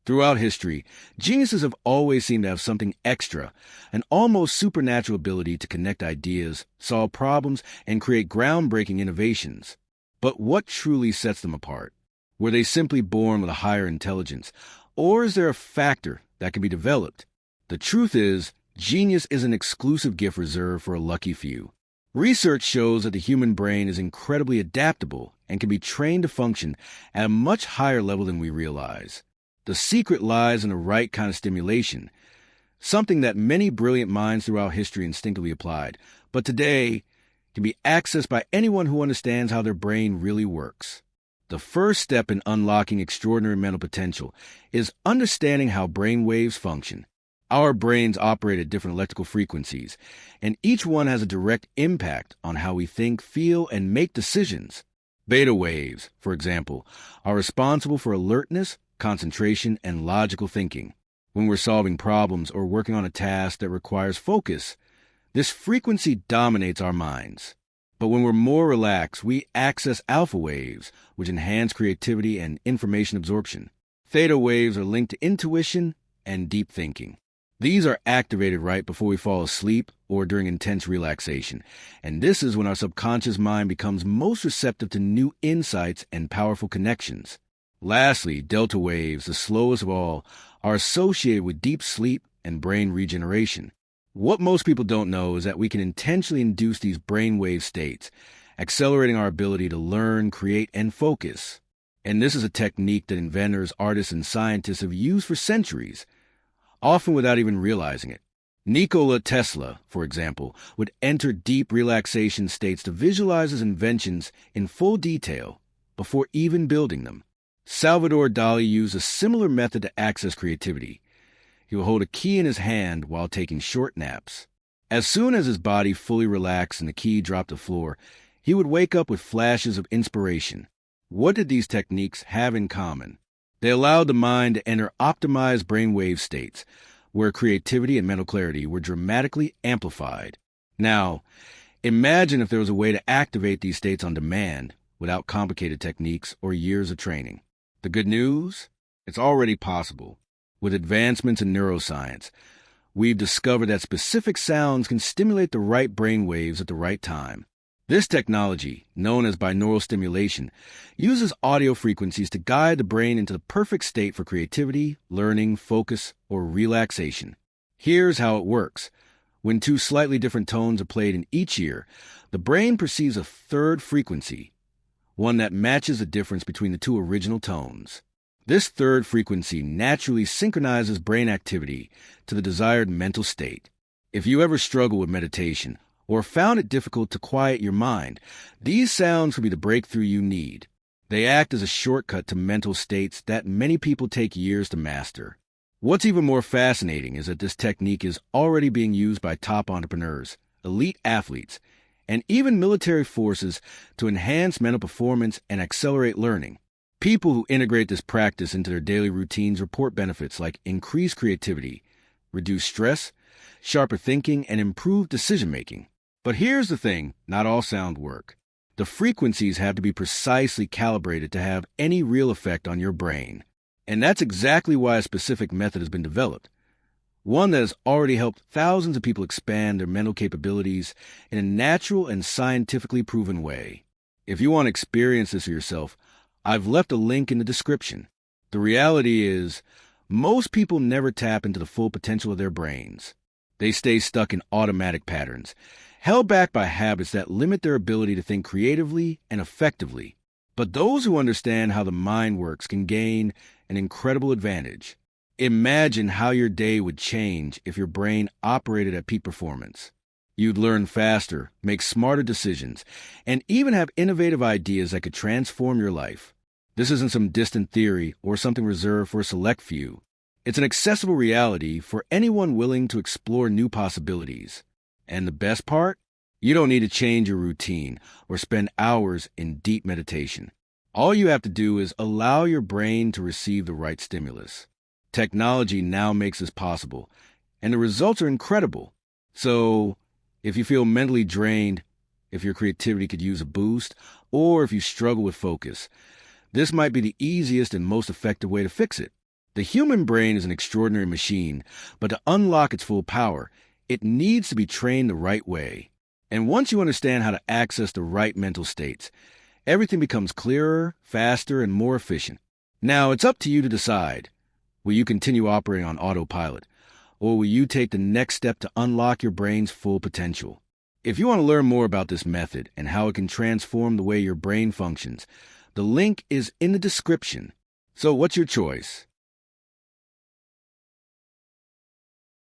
Throughout history, geniuses have always seemed to have something extra, an almost supernatural ability to connect ideas, solve problems, and create groundbreaking innovations. But what truly sets them apart? Were they simply born with a higher intelligence, or is there a factor that can be developed? The truth is, genius is an exclusive gift reserved for a lucky few. Research shows that the human brain is incredibly adaptable and can be trained to function at a much higher level than we realize. The secret lies in the right kind of stimulation, something that many brilliant minds throughout history instinctively applied, but today can be accessed by anyone who understands how their brain really works. The first step in unlocking extraordinary mental potential is understanding how brainwaves function. Our brains operate at different electrical frequencies, and each one has a direct impact on how we think, feel, and make decisions. Beta waves, for example, are responsible for alertness, concentration, and logical thinking. When we're solving problems or working on a task that requires focus, this frequency dominates our minds. But when we're more relaxed, we access alpha waves, which enhance creativity and information absorption. Theta waves are linked to intuition and deep thinking. These are activated right before we fall asleep or during intense relaxation, and this is when our subconscious mind becomes most receptive to new insights and powerful connections. Lastly, delta waves, the slowest of all, are associated with deep sleep and brain regeneration. What most people don't know is that we can intentionally induce these brainwave states, accelerating our ability to learn, create, and focus. And this is a technique that inventors, artists, and scientists have used for centuries, often without even realizing it. Nikola Tesla, for example, would enter deep relaxation states to visualize his inventions in full detail before even building them. Salvador Dali used a similar method to access creativity. He would hold a key in his hand while taking short naps. As soon as his body fully relaxed and the key dropped to the floor, he would wake up with flashes of inspiration. What did these techniques have in common? They allowed the mind to enter optimized brainwave states, where creativity and mental clarity were dramatically amplified. Now, imagine if there was a way to activate these states on demand without complicated techniques or years of training. The good news? It's already possible. With advancements in neuroscience, we've discovered that specific sounds can stimulate the right brainwaves at the right time. This technology, known as binaural stimulation, uses audio frequencies to guide the brain into the perfect state for creativity, learning, focus, or relaxation. Here's how it works. When two slightly different tones are played in each ear, the brain perceives a third frequency, one that matches the difference between the two original tones. This third frequency naturally synchronizes brain activity to the desired mental state. If you ever struggle with meditation, or found it difficult to quiet your mind, these sounds will be the breakthrough you need. They act as a shortcut to mental states that many people take years to master. What's even more fascinating is that this technique is already being used by top entrepreneurs, elite athletes, and even military forces to enhance mental performance and accelerate learning. People who integrate this practice into their daily routines report benefits like increased creativity, reduced stress, sharper thinking, and improved decision-making. But here's the thing, not all sound work. The frequencies have to be precisely calibrated to have any real effect on your brain. And that's exactly why a specific method has been developed. One that has already helped thousands of people expand their mental capabilities in a natural and scientifically proven way. If you want to experience this for yourself, I've left a link in the description. The reality is, most people never tap into the full potential of their brains. They stay stuck in automatic patterns, held back by habits that limit their ability to think creatively and effectively. But those who understand how the mind works can gain an incredible advantage. Imagine how your day would change if your brain operated at peak performance. You'd learn faster, make smarter decisions, and even have innovative ideas that could transform your life. This isn't some distant theory or something reserved for a select few. It's an accessible reality for anyone willing to explore new possibilities. And the best part? You don't need to change your routine or spend hours in deep meditation. All you have to do is allow your brain to receive the right stimulus. Technology now makes this possible, and the results are incredible. So, if you feel mentally drained, if your creativity could use a boost, or if you struggle with focus, this might be the easiest and most effective way to fix it. The human brain is an extraordinary machine, but to unlock its full power, it needs to be trained the right way. And once you understand how to access the right mental states, everything becomes clearer, faster, and more efficient. Now, it's up to you to decide. Will you continue operating on autopilot, or will you take the next step to unlock your brain's full potential? If you want to learn more about this method and how it can transform the way your brain functions, the link is in the description. So what's your choice?